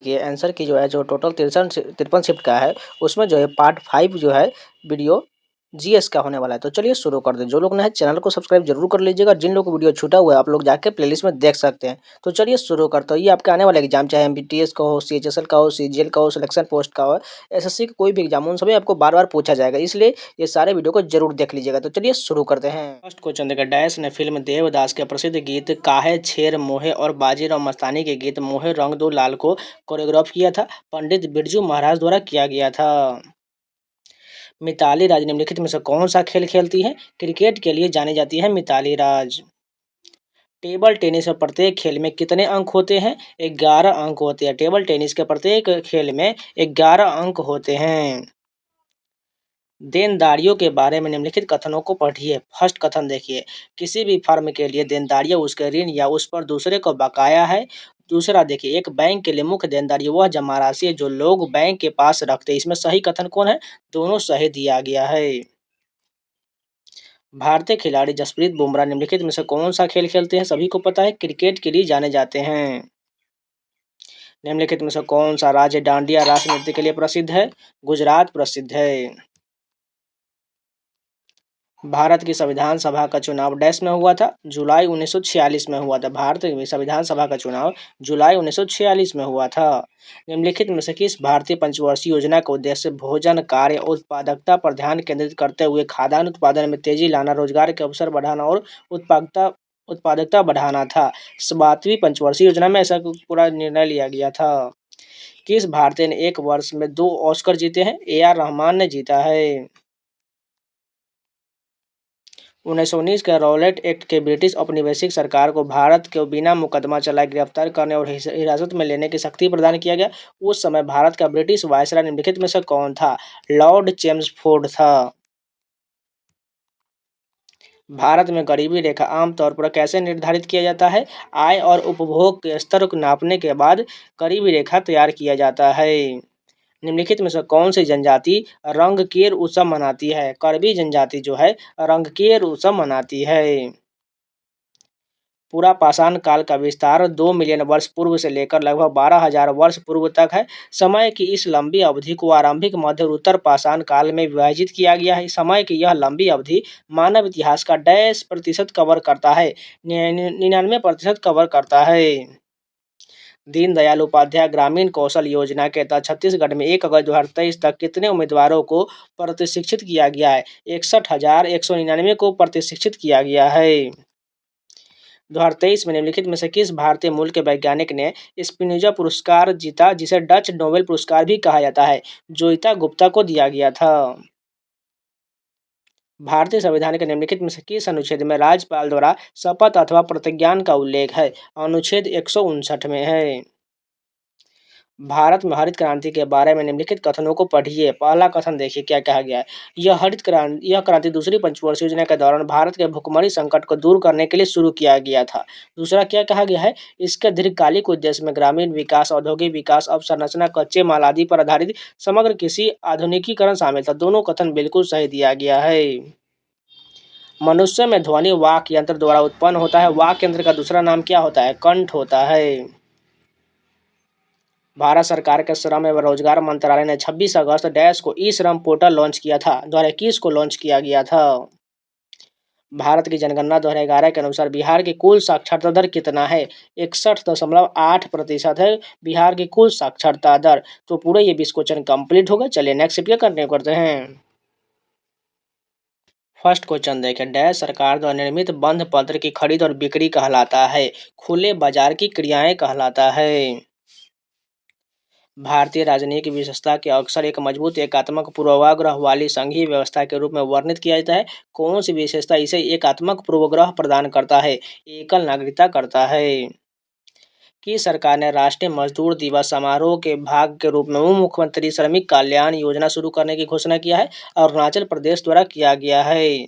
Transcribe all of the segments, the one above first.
ये आंसर की जो है जो टोटल 53 शिफ्ट का है उसमें जो है पार्ट 5 जो है वीडियो जीएस का होने वाला है। तो चलिए शुरू कर दें। जो लोग नए चैनल को सब्सक्राइब जरूर कर लीजिएगा। जिन लोगों को वीडियो छूटा हुआ है आप लोग जाके प्लेलिस्ट में देख सकते हैं। तो चलिए शुरू करते हैं। ये आपके आने वाले एग्जाम चाहे एमबीटीएस का हो, सीएचएसएल का हो, सीजीएल का हो, सिलेक्शन पोस्ट का हो, एसएससी का कोई भी एग्जाम उन सभी आपको बार बार पूछा जाएगा, इसलिए ये सारे वीडियो को जरूर देख लीजिएगा। तो चलिए शुरू करते हैं। फर्स्ट क्वेश्चन देखा, डैश ने फिल्म देवदास के प्रसिद्ध गीत काहे छेर मोहे और बाजीराव मस्तानी के गीत मोहे रंग दो लाल को कोरियोग्राफ किया था? पंडित बिरजू महाराज द्वारा किया गया था। मिताली राज निम्नलिखित में से कौन सा खेल खेलती है? क्रिकेट के लिए जानी जाती है मिताली राज। टेबल टेनिस में प्रत्येक खेल में कितने अंक होते हैं? 11 अंक होते हैं। टेबल टेनिस के प्रत्येक खेल में 11 अंक होते हैं। देनदारियों के बारे में निम्नलिखित कथनों को पढ़िए। फर्स्ट कथन देखिए, किसी भी फर्म के लिए देनदारियां उसके ऋण या उस पर दूसरे को बकाया है। दूसरा देखिए, एक बैंक के लिए मुख्य देनदारी वह जमा राशि है जो लोग बैंक के पास रखते हैं। इसमें सही कथन कौन है? दोनों सही दिया गया है। भारतीय खिलाड़ी जसप्रीत बुमराह निम्नलिखित में से कौन सा खेल खेलते हैं? सभी को पता है, क्रिकेट के लिए जाने जाते हैं। निम्नलिखित में से कौन सा राज्य डांडिया राष्ट्र नृत्य के लिए प्रसिद्ध है? गुजरात प्रसिद्ध है। भारत की संविधान सभा का चुनाव डैश में हुआ था? जुलाई 1946 में हुआ था। भारत की संविधान सभा का चुनाव जुलाई 1946 में हुआ था। निम्नलिखित में से किस भारतीय पंचवर्षीय योजना का उद्देश्य भोजन कार्य उत्पादकता पर ध्यान केंद्रित करते हुए खाद्यान्न उत्पादन में तेजी लाना, रोजगार के अवसर बढ़ाना और उत्पादकता बढ़ाना था? 7वीं पंचवर्षीय योजना में ऐसा पूरा निर्णय लिया गया था। किस भारतीय ने एक वर्ष में 2 ऑस्कर जीते हैं? ए आर रहमान ने जीता है। 1919 के रॉलेट एक्ट के ब्रिटिश औपनिवेशिक सरकार को भारत को बिना मुकदमा चलाए गिरफ्तार करने और हिरासत में लेने की शक्ति प्रदान किया गया। उस समय भारत का ब्रिटिश वायसराय निम्नलिखित में से कौन था? लॉर्ड चेम्सफोर्ड था। भारत में गरीबी रेखा आमतौर पर कैसे निर्धारित किया जाता है? आय और उपभोग के स्तर को नापने के बाद गरीबी रेखा तैयार किया जाता है। निम्नलिखित में से कौन सी जनजाति रंगकेर उत्सव मनाती है? करबी जनजाति जो है रंगकेर उत्सव मनाती है। पूरा पाषाण काल का विस्तार 2 मिलियन वर्ष पूर्व से लेकर लगभग 12,000 वर्ष पूर्व तक है। समय की इस लंबी अवधि को आरंभिक, मध्य और उत्तर पाषाण काल में विभाजित किया गया है। समय की यह लंबी अवधि मानव इतिहास का डैश प्रतिशत कवर करता है? 99% कवर करता है। दीनदयाल उपाध्याय ग्रामीण कौशल योजना के तहत छत्तीसगढ़ में 1 अगस्त 2023 तक कितने उम्मीदवारों को प्रतिशिक्षित किया गया है? 61,199 को प्रतिशिक्षित किया गया है। 2023 में निम्नलिखित में से किस भारतीय मूल के वैज्ञानिक ने स्पिनोजा पुरस्कार जीता, जिसे डच नोबेल पुरस्कार भी कहा जाता है? जोइता गुप्ता को दिया गया था। भारतीय संविधान के निम्नलिखित में से किस अनुच्छेद में राज्यपाल द्वारा शपथ अथवा प्रतिज्ञान का उल्लेख है? अनुच्छेद 159 में है। भारत में हरित क्रांति के बारे में निम्नलिखित कथनों को पढ़िए। पहला कथन देखिए क्या कहा गया है। यह क्रांति दूसरी पंचवर्षीय योजना के दौरान भारत के भुखमरी संकट को दूर करने के लिए शुरू किया गया था। दूसरा क्या कहा गया है? इसके दीर्घकालिक उद्देश्य में ग्रामीण विकास, औद्योगिक विकास, अवसंरचना, कच्चे माल आदि पर आधारित समग्र कृषि आधुनिकीकरण शामिल था। दोनों कथन बिल्कुल सही दिया गया है। मनुष्य में ध्वनि वाक यंत्र द्वारा उत्पन्न होता है। वाक यंत्र का दूसरा नाम क्या होता है? कंठ होता है। भारत सरकार के श्रम एवं रोजगार मंत्रालय ने 26 अगस्त डैश को ई श्रम पोर्टल लॉन्च किया था। 2021 को लॉन्च किया गया था। भारत की जनगणना 2011 के अनुसार बिहार की कुल साक्षरता दर कितना है? 61.8% है बिहार की कुल साक्षरता दर। तो पूरे ये 20 क्वेश्चन कंप्लीट हो गए। चलिए नेक्स्ट क्या कंटिन्यू करते हैं। फर्स्ट क्वेश्चन देखें, डैश सरकार द्वारा निर्मित बंध पत्र की खरीद और बिक्री कहलाता है? खुले बाजार की क्रियाएं कहलाता है। भारतीय राजनीति की विशेषता के अक्सर एक मजबूत एकात्मक पूर्वाग्रह वाली संघीय व्यवस्था के रूप में वर्णित किया जाता है। कौन सी विशेषता इसे एकात्मक पूर्वाग्रह प्रदान करता है? एकल नागरिकता करता है। कि सरकार ने राष्ट्रीय मजदूर दिवस समारोह के भाग के रूप में मुख्यमंत्री श्रमिक कल्याण योजना शुरू करने की घोषणा किया है? अरुणाचल प्रदेश द्वारा किया गया है।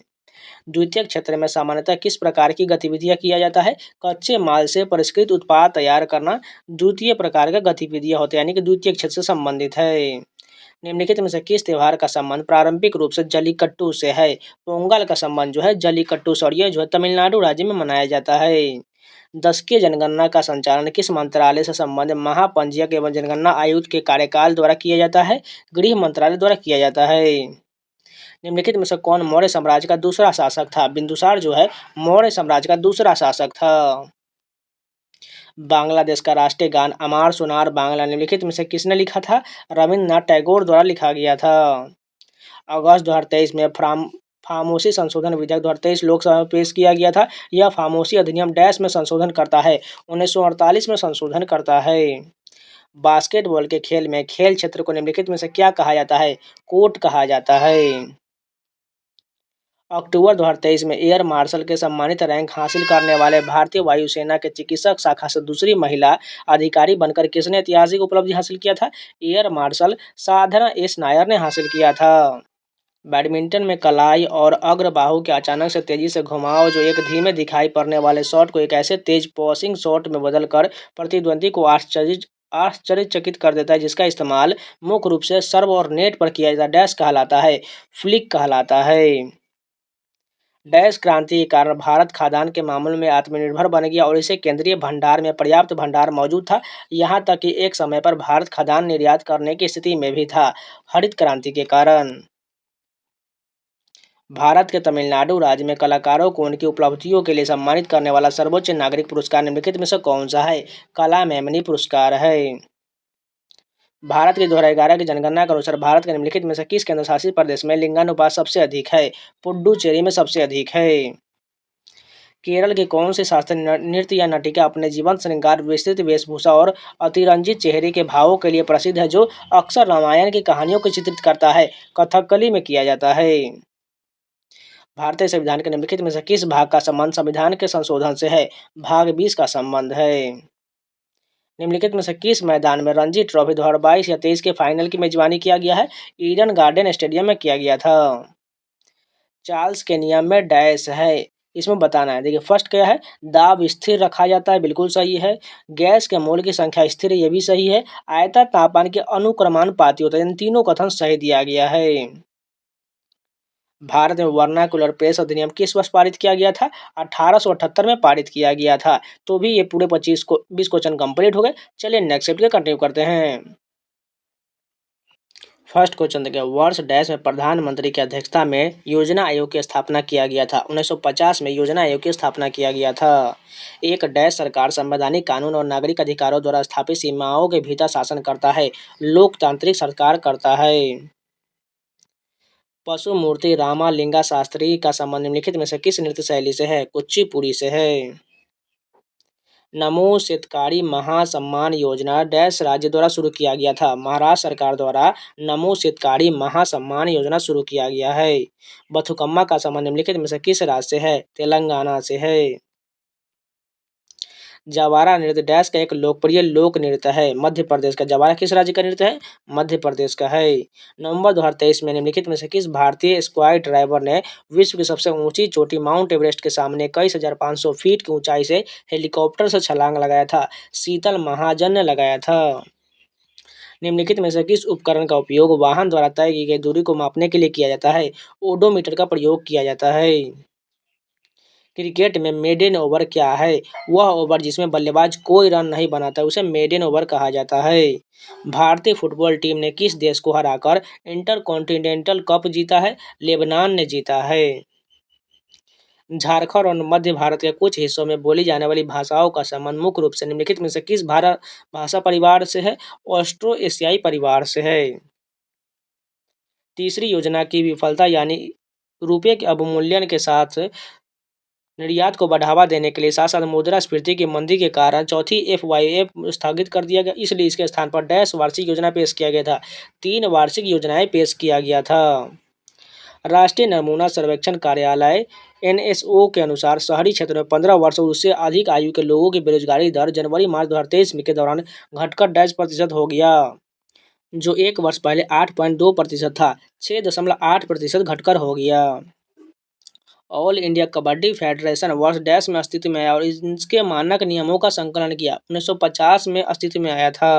द्वितीयक क्षेत्र में सामान्यतः किस प्रकार की गतिविधियां किया जाता है? कच्चे माल से परिष्कृत उत्पाद तैयार करना द्वितीय प्रकार का गतिविधियां होती है, यानी कि द्वितीय क्षेत्र से संबंधित है। निम्नलिखित में से किस त्योहार का संबंध प्रारंभिक रूप से जल्लीकट्टू से है? पोंगल का संबंध जो है जल्लीकट्टू से, और ये जो है तमिलनाडु राज्य में मनाया जाता है। 10वीं जनगणना का संचालन किस मंत्रालय से संबंधित महापंजीयक एवं जनगणना आयुक्त के कार्यकाल द्वारा किया जाता है? गृह मंत्रालय द्वारा किया जाता है। निम्नलिखित में से कौन मौर्य साम्राज्य का दूसरा शासक था? बिंदुसार जो है मौर्य साम्राज्य का दूसरा शासक था। बांग्लादेश का राष्ट्रीय गान अमार सोनार बांग्ला निम्नलिखित में से किसने लिखा था? रविन्द्रनाथ टैगोर द्वारा लिखा गया था। अगस्त 2023 में फार्मेसी संशोधन विधेयक 2023 लोकसभा में पेश किया गया था। यह फार्मेसी अधिनियम डैश में संशोधन करता है? 1948 में संशोधन करता है। बास्केटबॉल के खेल में खेल क्षेत्र को निम्नलिखित में से क्या कहा जाता है? कोर्ट कहा जाता है। अक्टूबर 2023 में एयर मार्शल के सम्मानित रैंक हासिल करने वाले भारतीय वायुसेना के चिकित्सक शाखा से दूसरी महिला अधिकारी बनकर किसने ऐतिहासिक उपलब्धि हासिल किया था? एयर मार्शल साधना एस नायर ने हासिल किया था। बैडमिंटन में कलाई और अग्रबाहु के अचानक से तेजी से घुमाव जो एक धीमे दिखाई पड़ने वाले शॉट को एक ऐसे तेज पॉसिंग शॉट में बदलकर प्रतिद्वंदी को आश्चर्यचकित कर देता है, जिसका इस्तेमाल मुख्य रूप से सर्व और नेट पर किया जाता है। डैश कहलाता है? फ्लिक कहलाता है। डैश क्रांति के कारण भारत खाद्यान्न के मामले में आत्मनिर्भर बन गया और इसे केंद्रीय भंडार में पर्याप्त भंडार मौजूद था। यहाँ तक कि एक समय पर भारत खाद्यान्न निर्यात करने की स्थिति में भी था। हरित क्रांति के कारण भारत के तमिलनाडु राज्य में कलाकारों को उनकी उपलब्धियों के लिए सम्मानित करने वाला सर्वोच्च नागरिक पुरस्कार निम्नलिखित में से कौन सा है? कला मेमनी पुरस्कार है। भारत की 2011 की जनगणना के अनुसार भारत के निम्नलिखित में से किस केंद्र शासित प्रदेश में लिंगानुपात सबसे अधिक है? पुडुचेरी में सबसे अधिक है। केरल के कौन से शास्त्रीय नृत्य या नाटिका अपने जीवंत श्रृंगार, विस्तृत वेशभूषा और अतिरंजित चेहरे के भावों के लिए प्रसिद्ध है, जो अक्सर रामायण की कहानियों को चित्रित करता है? कथकली में किया जाता है। भारतीय संविधान के निम्नलिखित में से किस भाग का संबंध संविधान के संशोधन से है? भाग 20 का संबंध है। निम्नलिखित में से किस मैदान में रणजी ट्रॉफी 2022 या 23 के फाइनल की मेजबानी किया गया है? ईडन गार्डन स्टेडियम में किया गया था। चार्ल्स के नियम में डैश है? इसमें बताना है। देखिए, फर्स्ट क्या है? दाब स्थिर रखा जाता है, बिल्कुल सही है। गैस के मोल की संख्या स्थिर है, ये भी सही है। आयतन तापमान के अनुक्रमानुपाती होता है। इन तीनों कथन सही दिया गया है। भारत में वर्नाकुलर प्रेस अधिनियम किस वर्ष पारित किया गया था? 1878 में पारित किया गया था। तो भी ये पूरे 20 क्वेश्चन कंप्लीट हो गए। चलिए नेक्स्ट चैप्टर कंटिन्यू करते हैं। फर्स्ट क्वेश्चन देखिए, वर्ष डैश में प्रधानमंत्री की अध्यक्षता में योजना आयोग की स्थापना किया गया था? 1950 में योजना आयोग की स्थापना किया गया था। एक डैश सरकार संवैधानिक कानून और नागरिक अधिकारों द्वारा स्थापित सीमाओं के भीतर शासन करता है? लोकतांत्रिक सरकार करता है। पशु मूर्ति रामालिंगा शास्त्री का संबंध निम्नलिखित में से किस नृत्य शैली से है? कुचिपुड़ी से है। नमो शेतकारी महासम्मान योजना डैश राज्य द्वारा शुरू किया गया था? महाराष्ट्र सरकार द्वारा नमो शेतकारी महासम्मान योजना शुरू किया गया है। बथुकम्मा का संबंध निम्नलिखित में से किस राज्य से है? तेलंगाना से है। जवारा नृत्य डैश का एक लोकप्रिय लोक नृत्य है? मध्य प्रदेश का। जवारा किस राज्य का नृत्य है? मध्य प्रदेश का है। नवंबर 2023 में निम्नलिखित में से किस भारतीय स्काई ड्राइवर ने विश्व की सबसे ऊंची चोटी माउंट एवरेस्ट के सामने 21,500 फीट की ऊंचाई से हेलीकॉप्टर से छलांग लगाया था? शीतल महाजन ने लगाया था। निम्नलिखित में से किस उपकरण का उपयोग वाहन द्वारा तय की गई दूरी को मापने के लिए किया जाता है? ओडोमीटर का प्रयोग किया जाता है। क्रिकेट में मेडन ओवर क्या है? वह ओवर जिसमें बल्लेबाज कोई रन नहीं बनाता उसे मेडन ओवर कहा जाता है। भारतीय फुटबॉल टीम ने किस देश को हराकर इंटरकॉन्टिनेंटल कप जीता है? लेबनान ने जीता है। झारखंड और मध्य भारत के कुछ हिस्सों में बोली जाने वाली भाषाओं का संबंध मुख्य रूप से निम्नलिखित में से किस भारत भाषा परिवार से है? ऑस्ट्रो एशियाई परिवार से है। तीसरी योजना की विफलता यानी रुपये के अवमूल्यन के साथ निर्यात को बढ़ावा देने के लिए साथ साथ मुद्रास्फीति की मंदी के कारण चौथी FYF स्थगित कर दिया गया। इसलिए इसके स्थान पर डैश वार्षिक योजना पेश किया गया था? 3 वार्षिक योजनाएं पेश किया गया था। राष्ट्रीय नमूना सर्वेक्षण कार्यालय NSO के अनुसार शहरी क्षेत्र में 15 वर्ष और उससे अधिक आयु के लोगों की बेरोजगारी दर जनवरी मार्च 2023 के दौरान घटकर -% हो गया, जो एक वर्ष पहले 8.2% था। 6.8% घटकर हो गया। ऑल इंडिया कबड्डी फेडरेशन वर्ष डैश में अस्तित्व में आया और इसके मानक नियमों का संकलन किया? 1950 में अस्तित्व में आया था।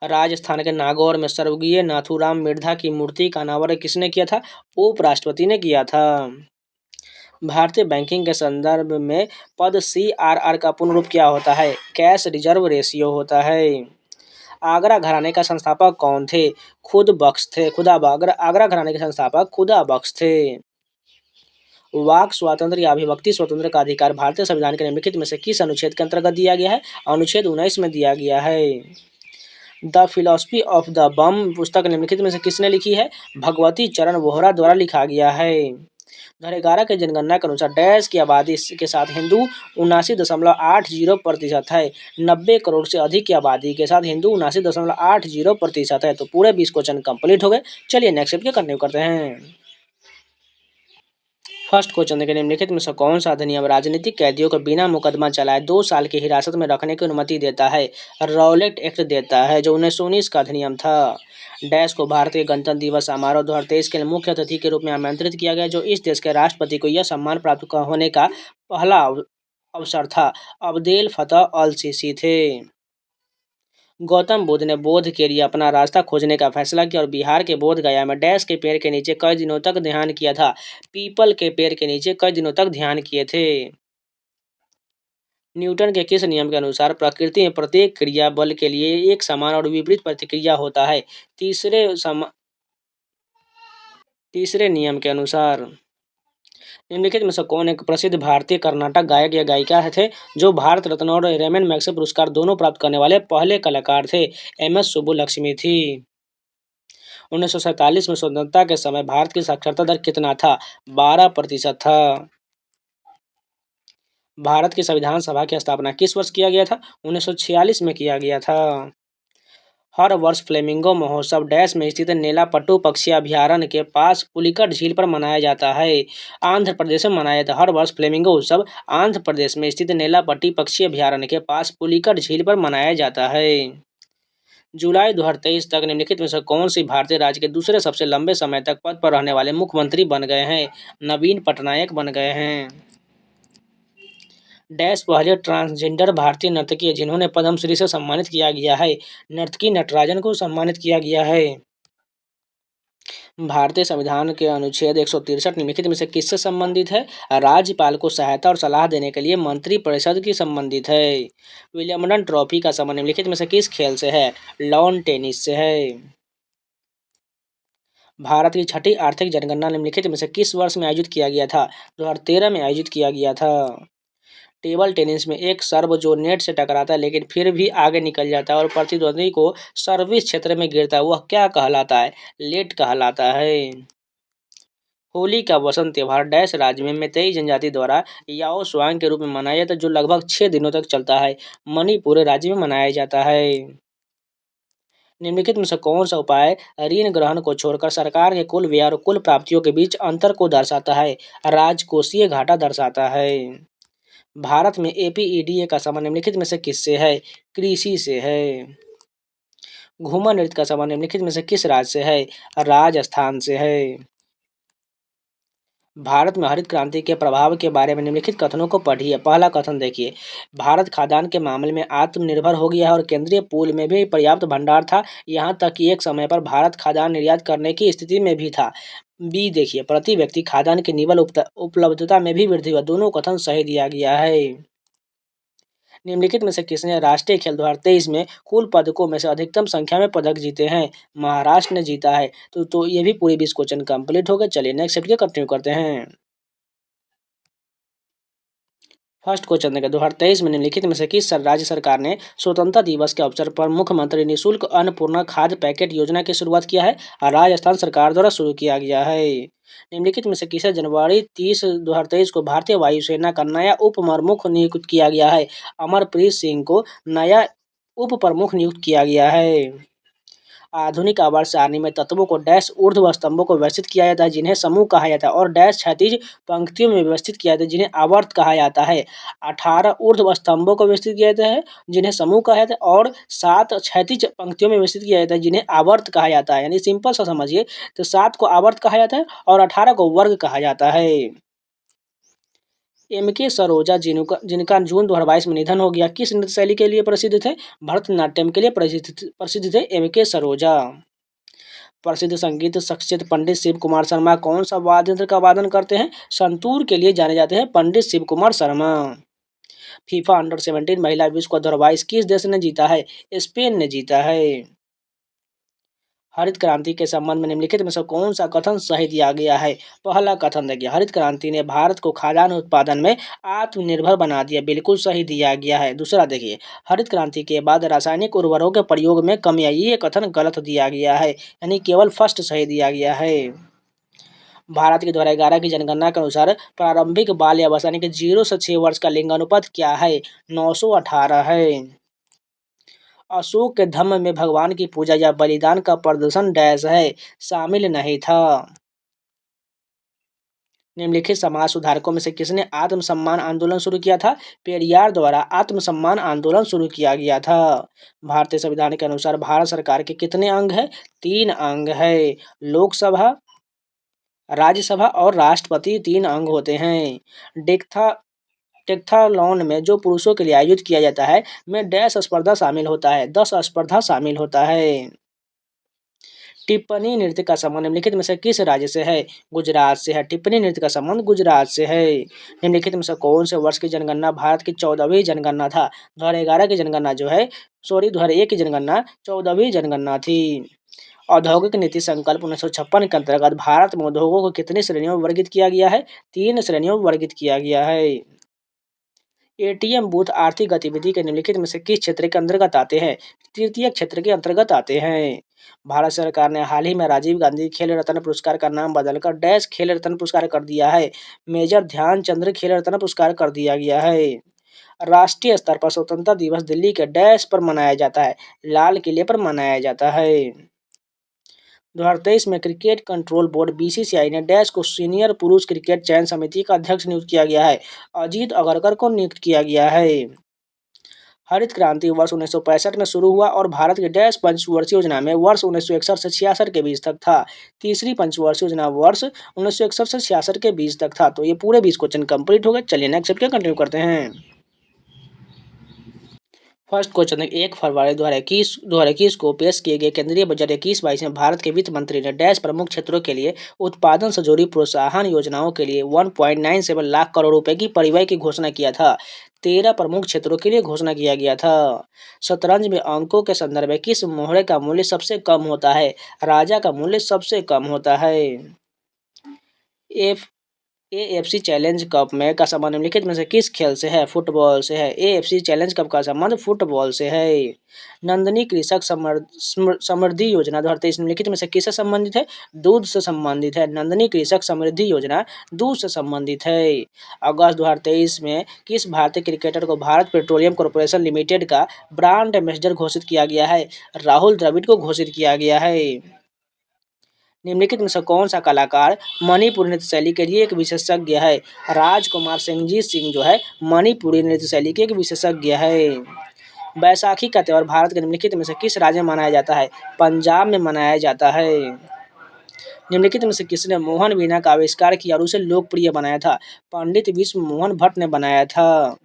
राजस्थान के नागौर में स्वर्गीय नाथूराम मिर्धा की मूर्ति का अनावरण किसने किया था? उपराष्ट्रपति ने किया था। भारतीय बैंकिंग के संदर्भ में पद CRR का पूर्ण रूप क्या होता है? कैश रिजर्व रेशियो होता है। आगरा घराने का संस्थापक कौन थे? खुद बख्श थे। आगरा घराने के संस्थापक खुदा बख्श थे। वाक स्वातंत्र्य या अभिव्यक्ति स्वतंत्र का अधिकार भारतीय संविधान के निम्नलिखित में से किस अनुच्छेद के अंतर्गत दिया गया है? अनुच्छेद 19 में दिया गया है। द फिलॉसफी ऑफ द बम पुस्तक निम्नलिखित में से किसने लिखी है? भगवती चरण वोहरा द्वारा लिखा गया है। 2011 के जनगणना के अनुसार डैश की आबादी के साथ हिंदू 79.80% है। 90 करोड़ से अधिक की आबादी के साथ हिंदू 79.80% है। तो पूरे 20 क्वेश्चन कंप्लीट हो गए। चलिए नेक्स्ट के कंटिन्यू करते हैं। फर्स्ट क्वेश्चन देखिए, निम्नलिखित में से कौन सा अधिनियम राजनीतिक कैदियों को बिना मुकदमा चलाए 2 साल की हिरासत में रखने की अनुमति देता है? रॉलेट एक्ट देता है, जो 1919 का अधिनियम था। डैश को भारतीय गणतंत्र दिवस समारोह 2023 के लिए मुख्य अतिथि के रूप में आमंत्रित किया गया, जो इस देश के राष्ट्रपति को यह सम्मान प्राप्त होने का पहला अवसर था। अब्देल फतह अल सीसी थे। गौतम बुद्ध ने बोध के लिए अपना रास्ता खोजने का फैसला किया और बिहार के बोध गया में डैश के पेड़ के नीचे कई दिनों तक ध्यान किया था। पीपल के पेड़ के नीचे कई दिनों तक ध्यान किए थे। न्यूटन के किस नियम के अनुसार प्रकृति में प्रत्येक क्रिया बल के लिए एक समान और विपरीत प्रतिक्रिया होता है? तीसरे नियम के अनुसार। निम्नलिखित में से कौन एक प्रसिद्ध भारतीय कर्नाटक गायक या गायिका थे जो भारत रत्न और रेमन मैग्सेसे पुरस्कार दोनों प्राप्त करने वाले पहले कलाकार थे? MS सुब्बुलक्ष्मी थी। 1947 में स्वतंत्रता के समय भारत की साक्षरता दर कितना था? 12% था। भारत की संविधान सभा की स्थापना किस वर्ष किया गया था? 1946 में किया गया था। हर वर्ष फ्लेमिंगो महोत्सव डैश में स्थित नेलापट्टू पक्षी अभयारण्य के पास पुलिकट झील पर मनाया जाता है। आंध्र प्रदेश में मनाया जाता है। हर वर्ष फ्लेमिंगो उत्सव आंध्र प्रदेश में स्थित नेलापट्टी पक्षी अभयारण्य के पास पुलिकट झील पर मनाया जाता है। जुलाई 2023 तक निम्नलिखित में से कौन सी भारतीय राज्य के दूसरे सबसे लंबे समय तक पद पर रहने वाले मुख्यमंत्री बन गए हैं? नवीन पटनायक बन गए हैं। डैश पहले ट्रांसजेंडर भारतीय नर्तकी है जिन्होंने पद्मश्री से सम्मानित किया गया है? नर्तकी नटराजन को सम्मानित किया गया है। भारतीय संविधान के अनुच्छेद 163 निम्नलिखित में से किससे संबंधित है? राज्यपाल को सहायता और सलाह देने के लिए मंत्रिपरिषद की संबंधित है। विलियमडन ट्रॉफी का संबंध निम्नलिखित में से किस खेल से है? लॉन टेनिस से है। भारत की छठी आर्थिक जनगणना निम्नलिखित में से किस वर्ष में आयोजित किया गया था? 2013 में आयोजित किया गया था। टेबल टेनिस में एक सर्व जो नेट से टकराता है लेकिन फिर भी आगे निकल जाता है और प्रतिद्वंदी को सर्विस क्षेत्र में गिरता है, वह क्या कहलाता है? लेट कहलाता है। होली का वसंत त्योहार डैश राज्य में मैतेई जनजाति द्वारा याओ स्वांग के रूप में मनाया जाता है, जो लगभग 6 दिनों तक चलता है। मणिपुर राज्य में मनाया जाता है। निम्नलिखित में से कौन सा उपाय ऋण ग्रहण को छोड़कर सरकार के कुल व्यय और कुल प्राप्तियों के बीच अंतर को दर्शाता है? राजकोषीय घाटा दर्शाता है। भारत में APEDA का संबंध निम्नलिखित में से किससे है? कृषि से है। घूमर नृत्य का संबंध निम्नलिखित में से किस राज्य से है? राजस्थान से है। भारत में हरित क्रांति के प्रभाव के बारे में निम्नलिखित कथनों को पढ़िए। पहला कथन देखिए, भारत खाद्यान्न के मामले में आत्मनिर्भर हो गया है और केंद्रीय पूल में भी पर्याप्त भंडार था, यहाँ तक कि एक समय पर भारत खाद्यान्न निर्यात करने की स्थिति में भी था। बी देखिए, प्रति व्यक्ति खाद्यान्न की निवल उपलब्धता में भी वृद्धि हुआ। दोनों कथन सही दिया गया है। निम्नलिखित में से किसने राष्ट्रीय खेल 2023 में कुल पदकों में से अधिकतम संख्या में पदक जीते हैं? महाराष्ट्र ने जीता है। तो ये भी पूरे 20 क्वेश्चन कंप्लीट हो गए। चलिए नेक्स्ट सेट के कंटिन्यू करते हैं। फर्स्ट क्वेश्चन देखिए, 2023 में निम्नलिखित में से किस राज्य सरकार ने स्वतंत्रता दिवस के अवसर पर मुख्यमंत्री निःशुल्क अन्नपूर्णा खाद्य पैकेट योजना की शुरुआत किया है? राजस्थान सरकार द्वारा शुरू किया गया है। निम्नलिखित में से किसे जनवरी 30 2023 को भारतीय वायुसेना का नया उप प्रमुख नियुक्त किया गया है? अमरप्रीत सिंह को नया उप प्रमुख नियुक्त किया गया है। आधुनिक आवर्त सारणी में तत्वों को डैश ऊर्ध्व स्तंभों को व्यवस्थित किया जाता है जिन्हें समूह कहा जाता है, और डैश क्षैतिज पंक्तियों में व्यवस्थित किया जाता है जिन्हें आवर्त कहा जाता है। 18 ऊर्ध्व स्तंभों को व्यवस्थित किया जाता है जिन्हें समूह कहा जाता है, और 7 क्षैतिज पंक्तियों में व्यवस्थित किया जाता है जिन्हें आवर्त कहा जाता है। यानी सिंपल सा समझिए, तो 7 को आवर्त कहा जाता है और 18 को वर्ग कहा जाता है। M.K. सरोजा जिनका जून 2022 में निधन हो गया, किस नृत्य शैली के लिए प्रसिद्ध थे? भरतनाट्यम के लिए प्रसिद्ध थे M.K. सरोजा। प्रसिद्ध संगीत शख्सियत पंडित शिव कुमार शर्मा कौन सा वाद्य यंत्र का वादन करते हैं? संतूर के लिए जाने जाते हैं पंडित शिव कुमार शर्मा। फीफा अंडर-17 महिला विश्व कप 2022 किस देश ने जीता है? स्पेन ने जीता है। हरित क्रांति के संबंध में निम्नलिखित में से कौन सा कथन सही दिया गया है? पहला कथन देखिए, हरित क्रांति ने भारत को खाद्यान्न उत्पादन में आत्मनिर्भर बना दिया, बिल्कुल सही दिया गया है। दूसरा देखिए, हरित क्रांति के बाद रासायनिक उर्वरकों के प्रयोग में कमी आई, ये कथन गलत दिया गया है, यानी केवल फर्स्ट सही दिया गया है। भारत की 2011 की जनगणना के अनुसार प्रारंभिक बाल अवस्था यानी कि 0 से 6 वर्ष का लिंगानुपात क्या है? 918 है। अशोक के धम्म में भगवान की पूजा या बलिदान का प्रदर्शन डैश है, शामिल नहीं था। निम्नलिखित समाज सुधारकों में से किसने आत्मसम्मान आंदोलन शुरू किया था? पेरियार द्वारा आत्मसम्मान आंदोलन शुरू किया गया था। भारतीय संविधान के अनुसार भारत सरकार के कितने अंग हैं? 3 अंग है। लोकसभा, राज्यसभा और राष्ट्रपति 3 अंग होते हैं। डेक्थालॉन में जो पुरुषों के लिए आयोजित किया जाता है में डैश स्पर्धा शामिल होता है? 10 स्पर्धा शामिल होता है। टिप्पणी नृत्य का संबंध निम्नलिखित में से किस राज्य से है? गुजरात से है। टिप्पणी नृत्य का संबंध गुजरात से है। निम्नलिखित में से कौन से वर्ष की जनगणना भारत की 14वीं जनगणना था? 2011 की जनगणना 2001 की जनगणना 14वीं जनगणना थी। औद्योगिक नीति संकल्प 1956 के अंतर्गत भारत में उद्योगों को कितनी श्रेणियों में वर्गीकृत किया गया है? 3 श्रेणियों में वर्गीकृत किया गया है। एटीएम बूथ आर्थिक गतिविधि के निम्नलिखित में से किस क्षेत्र के अंतर्गत आते हैं? तृतीय क्षेत्र के अंतर्गत आते हैं। भारत सरकार ने हाल ही में राजीव गांधी खेल रत्न पुरस्कार का नाम बदलकर डैश खेल रत्न पुरस्कार कर दिया है। मेजर ध्यानचंद्र खेल रत्न पुरस्कार कर दिया गया है। राष्ट्रीय स्तर पर स्वतंत्रता दिवस दिल्ली के डैश पर मनाया जाता है? लाल किले पर मनाया जाता है। 2023 में क्रिकेट कंट्रोल बोर्ड बीसीसीआई ने डैश को सीनियर पुरुष क्रिकेट चयन समिति का अध्यक्ष नियुक्त किया गया है? अजीत अगरकर को नियुक्त किया गया है। हरित क्रांति वर्ष 1965 में शुरू हुआ और भारत की डैश पंचवर्षीय योजना में वर्ष 1961 से 66 के बीच तक था। तीसरी पंचवर्षीय योजना वर्ष 1961 से 66 के बीच तक था। तो ये पूरे 20 क्वेश्चन कंप्लीट हो गए। चलिए नेक्स्ट चैप्टर कंटिन्यू करते हैं। फर्स्ट क्वेश्चन 1 फरवरी 2021 को पेश किए गए केंद्रीय बजट 21-22 में भारत के वित्त मंत्री ने डैश प्रमुख क्षेत्रों के लिए उत्पादन से जुड़ी प्रोत्साहन योजनाओं के लिए 1.97 लाख करोड़ रुपए की परिव्यय की घोषणा किया था। 13 प्रमुख क्षेत्रों के लिए घोषणा किया गया था। शतरंज में अंकों के संदर्भ में किस मोहरे का मूल्य सबसे कम होता है? राजा का मूल्य सबसे कम होता है। एफ एएफसी चैलेंज कप में का संबंध निम्नलिखित में से किस खेल से है? फुटबॉल से है। एएफसी चैलेंज कप का संबंध फुटबॉल से है। नंदनी कृषक समृद्धि योजना 2023 निम्नलिखित में से किससे संबंधित है? दूध से संबंधित है। नंदनी कृषक समृद्धि योजना दूध से संबंधित है। अगस्त 2023 में किस भारतीय क्रिकेटर को भारत पेट्रोलियम कॉर्पोरेशन लिमिटेड का ब्रांड एम्बेसडर घोषित किया गया है? राहुल द्रविड़ को घोषित किया गया है। निम्नलिखित में से कौन सा कलाकार मणिपुरी नृत्य शैली के लिए एक विशेषज्ञ है? राजकुमार सिंहजीत सिंह जो है मणिपुरी नृत्य शैली के एक विशेषज्ञ है। बैसाखी का त्यौहार भारत के निम्नलिखित में से किस राज्य में मनाया जाता है? पंजाब में मनाया जाता है। निम्नलिखित में से किसने मोहन वीणा का आविष्कार किया और उसे लोकप्रिय बनाया था? पंडित विश्व मोहन भट्ट ने बनाया था।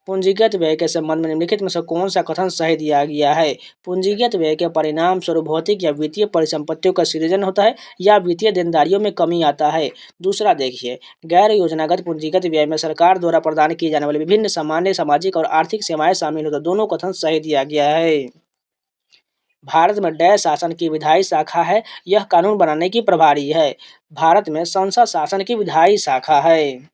पूंजीगत व्यय के संबंध में निम्नलिखित में से कौन सा कथन सही दिया गया है? पूंजीगत व्यय के परिणाम स्वरूप भौतिक या वित्तीय परिसंपत्तियों का सृजन होता है या वित्तीय देनदारियों में कमी आता है। दूसरा देखिए, गैर योजनागत पूंजीगत व्यय में सरकार द्वारा प्रदान की जाने वाली विभिन्न सामान्य सामाजिक और आर्थिक सेवाएं शामिल होता है। दोनों कथन सही दिया गया है। भारत में डैश शासन की विधायी शाखा है? यह कानून बनाने की प्रभारी है। भारत में संसद शासन की विधायी शाखा है।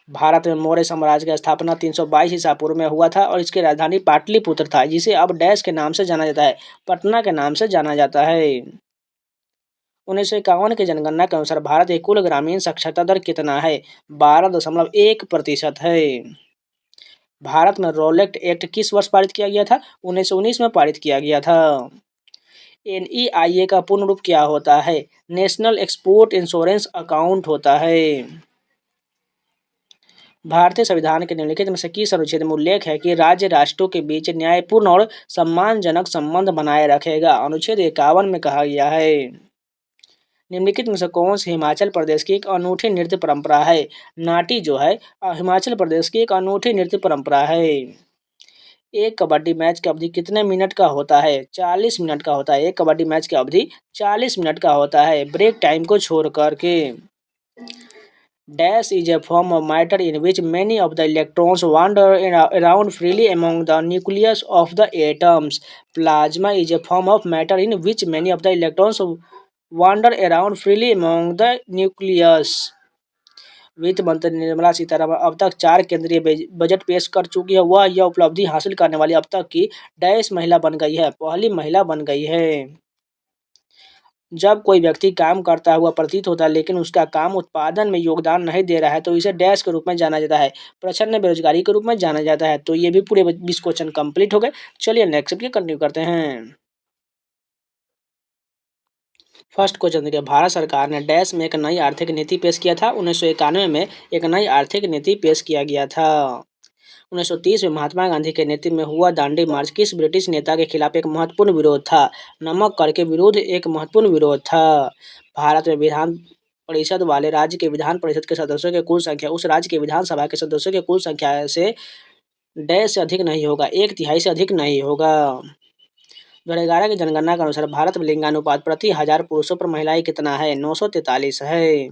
भारत में मौर्य साम्राज्य की स्थापना 322 ईसा पूर्व में हुआ था और इसकी राजधानी पाटलिपुत्र था, जिसे अब डैश के नाम से जाना जाता है, पटना के नाम से जाना जाता है। 1951 की जनगणना के अनुसार भारत की कुल ग्रामीण साक्षरता दर कितना है? 12.1% है। भारत में रॉलेट एक्ट किस वर्ष पारित किया गया था? 1919 में पारित किया गया था। एनईआईए का पूर्ण रूप क्या होता है? नेशनल एक्सपोर्ट इंश्योरेंस अकाउंट होता है। भारतीय संविधान के निम्नलिखित में से किस अनुच्छेद में उल्लेख है कि राज्य राष्ट्रों के बीच न्यायपूर्ण और सम्मानजनक संबंध बनाए रखेगा? अनुच्छेद 51 में कहा गया है। निम्नलिखित में से कौन सी हिमाचल प्रदेश की एक अनूठी नृत्य परंपरा है? नाटी जो है हिमाचल प्रदेश की एक अनूठी नृत्य परंपरा है। एक कबड्डी मैच की अवधि कितने मिनट का होता है? 40 मिनट का होता है। एक कबड्डी मैच की अवधि 40 मिनट का होता है, ब्रेक टाइम को छोड़ कर के। Dash is a form of matter in which many of the electrons wander around freely among the nucleus of the atoms. Plasma is a form of matter in which many of the electrons wander around freely among the nucleus. वित्त मंत्री निर्मला सीतारमण अब तक 4 केंद्रीय budget पेश कर चुकी है। वह यह उपलब्धि हासिल करने वाली अब तक की डैश महिला बन गई है, पहली महिला बन गई है। जब कोई व्यक्ति काम करता हुआ प्रतीत होता है लेकिन उसका काम उत्पादन में योगदान नहीं दे रहा है तो इसे डैश के रूप में जाना जाता है, प्रच्छन्न बेरोजगारी के रूप में जाना जाता है। तो ये भी पूरे 20 क्वेश्चन कंप्लीट हो गए। चलिए नेक्स्ट के कंटिन्यू करते हैं। फर्स्ट क्वेश्चन देखिए, भारत सरकार ने डैश में एक नई आर्थिक नीति पेश किया था। 1991 में एक नई आर्थिक नीति पेश किया गया था। 1930 में महात्मा गांधी के नेतृत्व में हुआ दांडी मार्च किस ब्रिटिश नेता के खिलाफ एक महत्वपूर्ण विरोध था? नमक कर के विरोध एक महत्वपूर्ण विरोध था। भारत में विधान परिषद वाले राज्य के विधान परिषद के सदस्यों की कुल संख्या उस राज्य के विधानसभा के सदस्यों की कुल संख्या से डैश से अधिक नहीं होगा, 1/3 से अधिक नहीं होगा। 2011 की जनगणना के अनुसार भारत में लिंगानुपात प्रति 1000 पुरुषों पर महिलाएं कितना है? 943 है।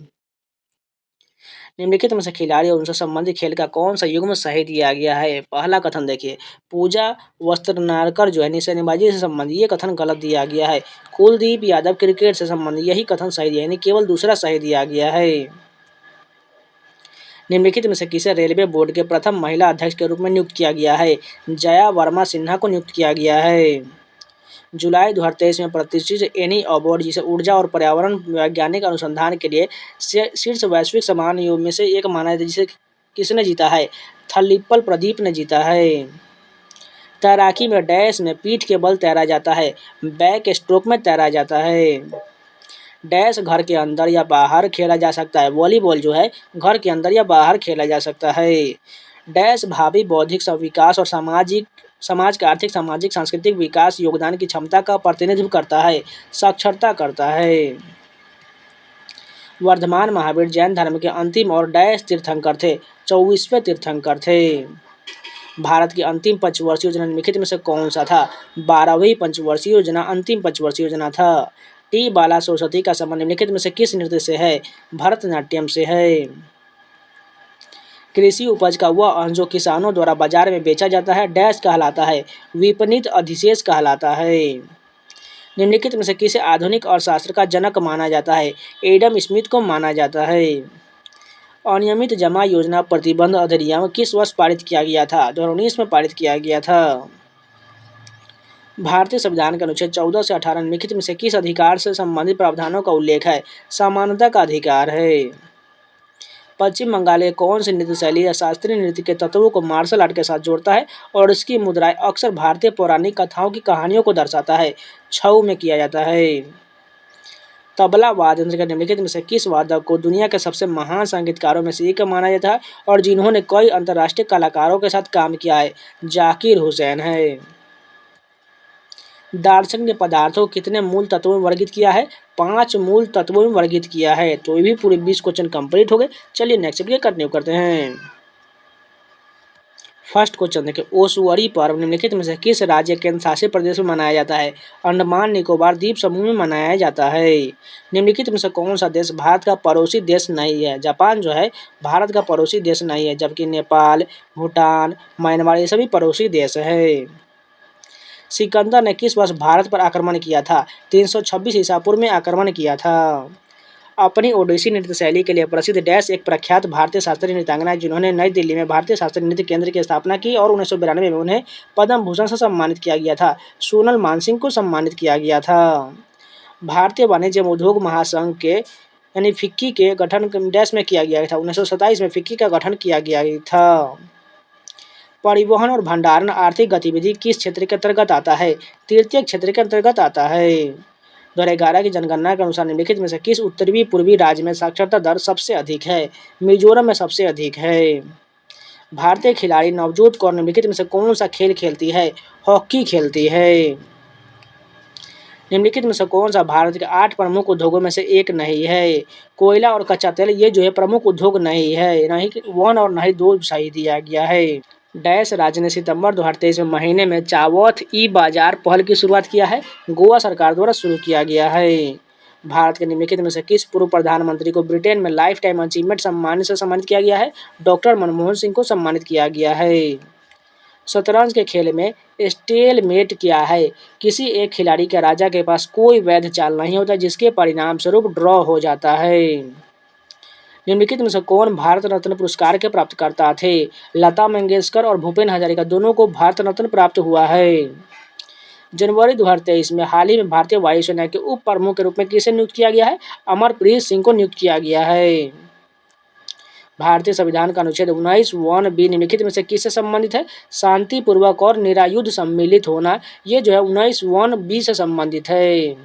निम्नलिखित में से खिलाड़ी और उनसे संबंधित खेल का कौन सा युग्म सही दिया गया है? पहला कथन देखिए, पूजा वस्त्रनारकर जो है निशानेबाजी से संबंधित, ये कथन गलत दिया गया है। कुलदीप यादव क्रिकेट से संबंधित, यही कथन सही दिया, यानी केवल दूसरा सही दिया गया है। निम्नलिखित में से किसे रेलवे बोर्ड के प्रथम महिला अध्यक्ष के रूप में नियुक्त किया गया है? जया वर्मा सिन्हा को नियुक्त किया गया है। जुलाई 2023 में प्रतिष्ठित एनी अवार्ड, जिसे ऊर्जा और पर्यावरण वैज्ञानिक अनुसंधान के लिए शीर्ष वैश्विक सम्मानों में से एक माना जाता है, जिसे किसने जीता है? थलिप्पल प्रदीप ने जीता है। तैराकी में डैश में पीठ के बल तैरा जाता है, बैक स्ट्रोक में तैरा जाता है। डैश घर के अंदर या बाहर खेला जा सकता है, वॉलीबॉल जो है घर के अंदर या बाहर खेला जा सकता है। डैश भावी बौद्धिक विकास और समाज का आर्थिक, सामाजिक, सांस्कृतिक विकास योगदान की क्षमता का प्रतिनिधित्व करता है, साक्षरता करता है। वर्धमान महावीर जैन धर्म के अंतिम और डैश तीर्थंकर थे, 24वें तीर्थंकर थे। भारत की अंतिम पंचवर्षीय योजना निम्नलिखित में से कौन सा था? 12वीं पंचवर्षीय योजना अंतिम पंचवर्षीय योजना था। टी बाला सरस्वती का संबंध निम्नलिखित में से किस नृत्य से है? भरतनाट्यम से है। कृषि उपज का वह अंश जो किसानों द्वारा बाजार में बेचा जाता है डैश कहलाता है, विपणित अधिशेष कहलाता है। निम्नलिखित में से किसे आधुनिक अर्थशास्त्र का जनक माना जाता है? एडम स्मिथ को माना जाता है। अनियमित जमा योजना प्रतिबंध अधिनियम किस वर्ष पारित किया गया था? 2019 में पारित किया गया था। भारतीय संविधान के अनुच्छेद 14 से 18 निम्नलिखित में से किस अधिकार से संबंधित प्रावधानों का उल्लेख है? समानता का अधिकार है। पश्चिम बंगाल के कौन सी नृत्य शैली या शास्त्रीय नृत्य के तत्वों को मार्शल आर्ट के साथ जोड़ता है और इसकी मुद्राएं अक्सर भारतीय पौराणिक कथाओं की कहानियों को दर्शाता है? छऊ में किया जाता है। तबला वाद्य यंत्र के निम्नलिखित में से किस वादक को दुनिया के सबसे महान संगीतकारों में से एक माना जाता है और जिन्होंने कई अंतर्राष्ट्रीय कलाकारों के साथ काम किया है? जाकिर हुसैन है। दार्शनिक ने पदार्थों को कितने मूल तत्वों में वर्गीकृत किया है? 5 मूल तत्वों में वर्गीकृत किया है। तो ये भी पूरे 20 क्वेश्चन कंप्लीट हो गए। चलिए नेक्स्ट वीडियो कंटिन्यू करते हैं। फर्स्ट क्वेश्चन देखिए, ओसुअरी पर्व निम्नलिखित में से किस राज्य केंद्र शासित प्रदेश में मनाया जाता है? अंडमान निकोबार द्वीप समूह में मनाया जाता है। निम्नलिखित में से कौन सा देश भारत का पड़ोसी देश नहीं है? जापान जो है भारत का पड़ोसी देश नहीं है, जबकि नेपाल, भूटान, म्यांमार ये सभी पड़ोसी देश है। सिकंदर ने किस वर्ष भारत पर आक्रमण किया था? 326 ईसा पूर्व में आक्रमण किया था। अपनी ओडिसी नृत्य शैली के लिए प्रसिद्ध डैश एक प्रख्यात भारतीय शास्त्रीय नृत्यांगना है जिन्होंने नई दिल्ली में भारतीय शास्त्रीय नृत्य केंद्र की स्थापना की और 1992 में उन्हें पद्म भूषण से सम्मानित किया गया था। सोनल मानसिंह को सम्मानित किया गया था। भारतीय वाणिज्य एवं उद्योग महासंघ के यानी फिक्की के गठन डैश में किया गया था। 1927 में फिक्की का गठन किया गया था। परिवहन और भंडारण आर्थिक गतिविधि किस क्षेत्र के अंतर्गत आता है? तृतीय क्षेत्र के अंतर्गत आता है। 2011 की जनगणना के अनुसार निम्नलिखित में से किस उत्तरी पूर्वी राज्य में साक्षरता दर सबसे अधिक है? मिजोरम में सबसे अधिक है। भारतीय खिलाड़ी नवजोत कौर निम्नलिखित में से कौन सा खेल खेलती है? हॉकी खेलती है। निम्नलिखित में से कौन सा भारत के 8 प्रमुख उद्योगों में से एक नहीं है? कोयला और कच्चा तेल ये जो है प्रमुख उद्योग नहीं है, ना ही 1 और ना ही 2 सही दिया गया है। डैश राज्य ने सितंबर 2023 में महीने में चावथ ई बाजार पहल की शुरुआत किया है, गोवा सरकार द्वारा शुरू किया गया है। भारत के निम्नलिखित में से किस पूर्व प्रधानमंत्री को ब्रिटेन में लाइफ टाइम अचीवमेंट सम्मान से सम्मानित किया गया है? डॉक्टर मनमोहन सिंह को सम्मानित किया गया है। शतरंज के खेल में स्टेलमेट क्या है? किसी एक खिलाड़ी के राजा के पास कोई वैध चाल नहीं होता जिसके परिणाम स्वरूप ड्रॉ हो जाता है। निम्नलिखित में से कौन भारत रत्न पुरस्कार के प्राप्तकर्ता थे? लता मंगेशकर और भूपेन हजारिका दोनों को भारत रत्न प्राप्त हुआ है। जनवरी 2023 में हाल ही में भारतीय वायुसेना के उप प्रमुख के रूप में किसे नियुक्त किया गया है? अमरप्रीत सिंह को नियुक्त किया गया है। भारतीय संविधान का अनुच्छेद 19(1)(b) निम्नलिखित में से किससे संबंधित है? शांतिपूर्वक और निरायुध सम्मिलित होना, ये जो है 19(1)(b) से संबंधित है।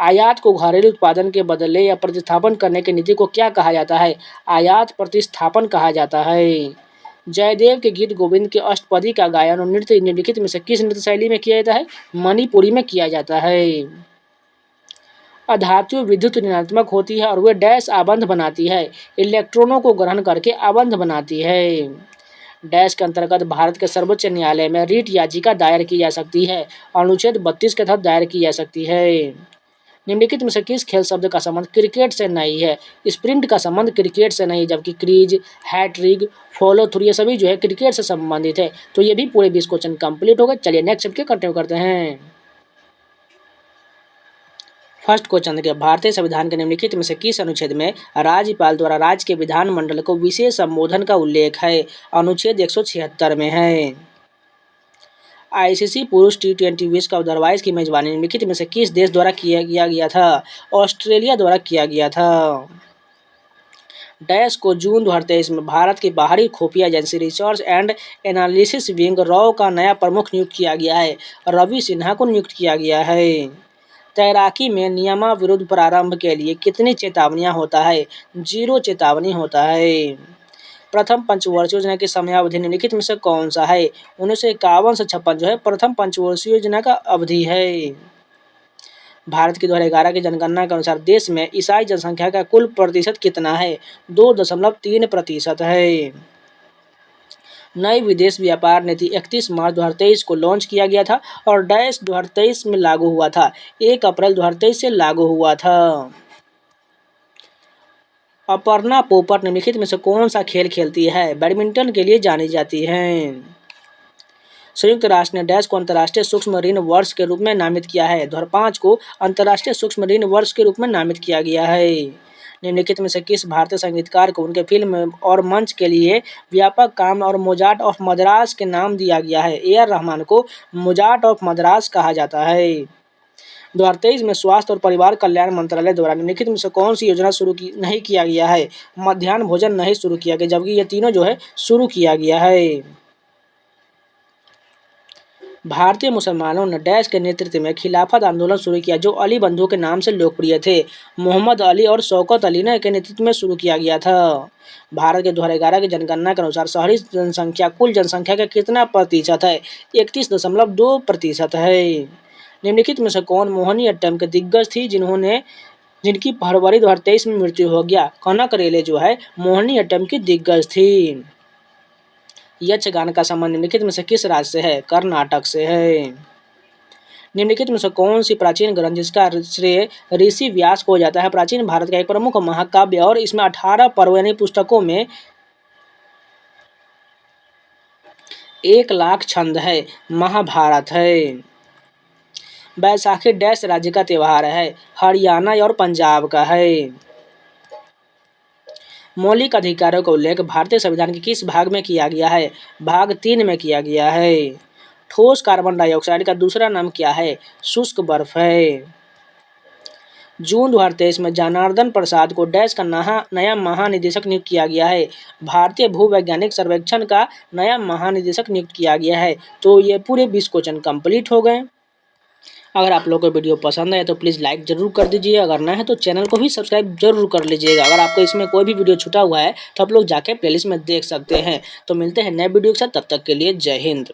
आयात को घरेलू उत्पादन के बदले या प्रतिस्थापन करने की नीति को क्या कहा जाता है? आयात प्रतिस्थापन कहा जाता है। जयदेव के गीत गोविंद के अष्टपदी का गायन और नृत्य निम्नलिखित में से किस नृत्य शैली में किया जाता है? मणिपुरी में किया जाता है। अधातु विद्युत ऋणात्मक होती है और वे डैश आबंध बनाती है, इलेक्ट्रॉनों को ग्रहण करके आबंध बनाती है। डैश के अंतर्गत भारत के सर्वोच्च न्यायालय में रीट याचिका दायर की जा सकती है, अनुच्छेद 32 के तहत दायर की जा सकती है। निम्नलिखित में से किस खेल शब्द का संबंध क्रिकेट से नहीं है? स्प्रिंट का संबंध क्रिकेट से नहीं, जबकि क्रीज, हैट्रिक, फॉलो थ्रू ये सभी जो है क्रिकेट से संबंधित है। तो ये भी पूरे 20 क्वेश्चन कंप्लीट हो गए। चलिए नेक्स्ट चैप्टर कंटिन्यू करते हैं। फर्स्ट क्वेश्चन देखिए, भारतीय संविधान के निम्नलिखित में से किस अनुच्छेद में राज्यपाल द्वारा राज्य के विधानमंडल को विशेष संबोधन का उल्लेख है? अनुच्छेद 176 में है। आईसीसी पुरुष T20 विश्व कप 2022 की मेजबानी निम्नलिखित में से किस देश द्वारा किया गया था? ऑस्ट्रेलिया द्वारा किया गया था। डैश को जून 2023 में भारत की बाहरी खुफिया agency research and analysis wing raw का नया प्रमुख नियुक्त किया गया है, रवि सिन्हा को नियुक्त किया गया है। तैराकी में नियमाविरुद्ध प्रारंभ के लिए कितनी चेतावनियां होता है? 0 चेतावनी होता है। प्रथम पंचवर्षीय योजना की समयावधि निम्नलिखित में से कौन सा है? 1951 से 56 जो है प्रथम पंचवर्षीय योजना का अवधि है। भारत की 2011 की जनगणना के अनुसार देश में ईसाई जनसंख्या का कुल प्रतिशत कितना है? 2.3% है। नई विदेश व्यापार नीति 31 मार्च 2023 को लॉन्च किया गया था और डैश 2023 में लागू हुआ था, 1 अप्रैल 2023 से लागू हुआ था। अपर्णा पोपट निम्नलिखित में से कौन सा खेल खेलती है? बैडमिंटन के लिए जानी जाती हैं। संयुक्त राष्ट्र ने डैश को अंतर्राष्ट्रीय सूक्ष्म ऋण वर्ष के रूप में नामित किया है। 2005 को अंतर्राष्ट्रीय सूक्ष्म ऋण वर्ष के रूप में नामित किया गया है। निम्नलिखित में से किस भारतीय संगीतकार को उनके फिल्म और मंच के लिए व्यापक काम और मोजार्ट ऑफ मद्रास के नाम दिया गया है? A.R. रहमान को मोजार्ट ऑफ मद्रास कहा जाता है। 2023 में स्वास्थ्य और परिवार कल्याण मंत्रालय द्वारा निम्नलिखित में से कौन सी योजना नहीं किया गया है? मध्याह्न भोजन नहीं शुरू किया गया, जबकि ये तीनों जो है शुरू किया गया है। भारतीय मुसलमानों ने डैश के नेतृत्व में खिलाफत आंदोलन शुरू किया, जो अली बंधु के नाम से लोकप्रिय थे। मोहम्मद अली और शौकत अली ने के नेतृत्व में शुरू किया गया था। भारत के 2011 की जनगणना के अनुसार शहरी जनसंख्या कुल जनसंख्या का कितना प्रतिशत है? 31.2% है। निम्नलिखित में से कौन मोहिनीअट्टम के दिग्गज थी जिनकी फरवरी 2023 में मृत्यु हो गया? कनक रेले जो है मोहिनीअट्टम की दिग्गज थी। यक्षगान का संबंध निम्नलिखित में से किस राज्य से है? कर्नाटक से है। निम्नलिखित में से कौन सी प्राचीन ग्रंथ जिसका श्रेय ऋषि व्यास को जाता है? प्राचीन भारत का एक प्रमुख महाकाव्य और इसमें 18 पर्व यानी पुस्तकों में 1,00,000 छंद है, महाभारत है। बैसाखी डैश राज्य का त्योहार है? हरियाणा और पंजाब का है। मौलिक अधिकारों का उल्लेख भारतीय संविधान के किस भाग में किया गया है? भाग 3 में किया गया है। ठोस कार्बन डाइऑक्साइड का दूसरा नाम क्या है? शुष्क बर्फ है। जून 2023 में जनार्दन प्रसाद को डैश का नया महानिदेशक नियुक्त किया गया है? भारतीय भूवैज्ञानिक सर्वेक्षण का नया महानिदेशक नियुक्त किया गया है। तो ये पूरे 20 क्वेश्चन कंप्लीट हो गए। अगर आप लोगों को वीडियो पसंद आए तो प्लीज़ लाइक जरूर कर दीजिए, अगर नए हैं तो चैनल को भी सब्सक्राइब जरूर कर लीजिएगा। अगर आपको इसमें कोई भी वीडियो छूटा हुआ है तो आप लोग जाके प्लेलिस्ट में देख सकते हैं। तो मिलते हैं नए वीडियो के साथ, तब तक के लिए जय हिंद।